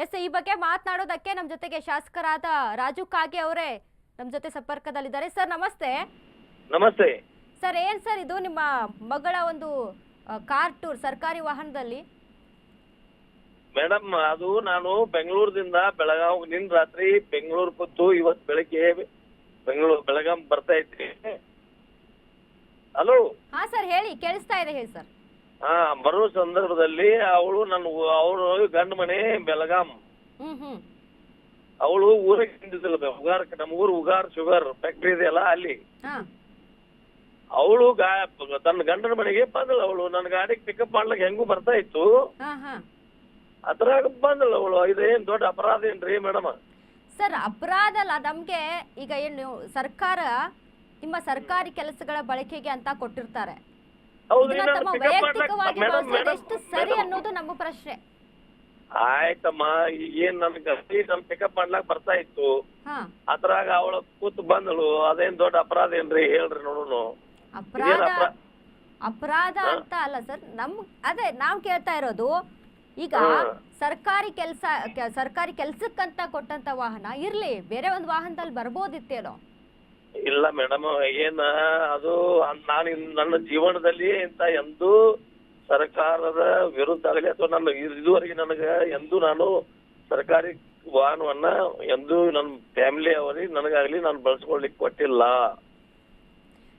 S, ಈ ಬಗ್ಗೆ ಮಾತನಾಡೋದಕ್ಕೆ ನಮ್ಮ ಜೊತೆಗೆ ಶಾಸಕರಾದ ರಾಜು ಕಾಗೆ ಅವರೇ ನಮ್ಮ ಜೊತೆ ಸಂಪರ್ಕದಲ್ಲಿದ್ದಾರೆ. ಸರ್ ನಮಸ್ತೆ. ನಮಸ್ತೆ ಸರ್, ಏನ್ ಸರ್ ಇದು ನಿಮ್ಮ ಮಗಳ ಒಂದು ಕಾರ್ ಟೂರ್ ಸರ್ಕಾರಿ ವಾಹನದಲ್ಲಿ? ಮೇಡಮ್, ಅದು ನಾನು ಬೆಂಗಳೂರದಿಂದ ಬೆಳಗಾವ್ ನಿನ್ ರಾತ್ರಿ ಬೆಂಗಳೂರು ಕೂತು ಇವತ್ ಬೆಳಗ್ಗೆ ಬೆಳಗಾಂ ಬರ್ತಾ ಇದ್ದೆ. ಹಲೋ. ಹಾ ಸರ್, ಹೇಳಿ, ಕೇಳಿಸ್ತಾ ಇದೆ, ಹೇಳಿ ಸರ್. ಬರೋ ಸಂದರ್ಭದಲ್ಲಿ ಅವಳು ಗಂಡ ಮನೆ ಬೆಳಗಾಂ. ಅವಳು ಊರಿಗೆ ಬಂದಿದ್ದಲ್ಲ, ನಮ್ಮೂರು ಉಗಾರ್ ಶುಗರ್ ಫ್ಯಾಕ್ಟ್ರಿ ಇದೆಯಲ್ಲ ಅಲ್ಲಿ. ಅವಳು ತನ್ನ ಗಂಡನ ಮನೆಗೆ ಬಂದಳು. ಅವಳು ನನ್ನ ಗಾಡಿಗೆ ಪಿಕಪ್ ಮಾಡ್ಲಿಕ್ಕೆ ಹೆಂಗೂ ಬರ್ತಾ ಇತ್ತು, ಅದ್ರಾಗ ಬಂದಳು ಅವಳು. ಇದೇನ್ ದೊಡ್ಡ ಅಪರಾಧ ಏನ್ರಿ ಮೇಡಮ್? ಸರ್, ಅಪರಾಧ ಅಲ್ಲ. ನಮ್ಗೆ ಈಗ ಏನು ಸರ್ಕಾರ ನಿಮ್ಮ ಸರ್ಕಾರಿ ಕೆಲಸಗಳ ಬಳಕೆಗೆ ಅಂತ ಕೊಟ್ಟಿರ್ತಾರೆ, ವೈಯಕ್ತಿಕವಾಗಿ ಎಷ್ಟು ಸರಿ ಅನ್ನೋದು ನಮ್ಮ ಪ್ರಶ್ನೆ. ಆಯ್ತಮ್ಮ, ಏನ್ ನನ್ ಪಿಕಪ್ ಮಾಡ್ಲಾಕ್ ಬರ್ತಾ ಇತ್ತು, ಅದ್ರಾಗ ಅವಳ ಕೂತ್ ಬಂದಳು. ಅದೇನ್ ದೊಡ್ಡ ಅಪರಾಧ ಏನ್ರಿ ಹೇಳ್ರಿ ನೋಡೋಣ. ಅಪರಾಧ ಅಂತ ಅಲ್ಲ ಸರ್, ಅದೇ ನಾವ್ ಕೇಳ್ತಾ ಇರೋದು. ಈಗ ಸರ್ಕಾರಿ ಕೆಲ್ಸಕ್ಕಂತ ಕೊಟ್ಟಂತ ವಾಹನ ಇರ್ಲಿ, ಬೇರೆ ಒಂದು ವಾಹನದಲ್ಲಿ ಬರ್ಬೋದಿತ್ತೇನೋ? ಇಲ್ಲ ಮೇಡಮ್, ಅದು ನಾನು ನನ್ನ ಜೀವನದಲ್ಲಿ ಇಂತ ಎಂದೂ ಸರ್ಕಾರದ ವಿರುದ್ಧ ಆಗಲಿ ಅಥವಾ ನನ್ನ ಇದುವರೆಗೆ ಎಂದೂ ನಾನು ಸರ್ಕಾರಿ ವಾಹನವನ್ನ ಎಂದೂ ನನ್ನ ಫ್ಯಾಮಿಲಿ ಅವರಿಗೆ ನನಗಾಗ್ಲಿ ನಾನು ಬಳಸ್ಕೊಳ್ಲಿಕ್ಕೆ ಕೊಟ್ಟಿಲ್ಲ.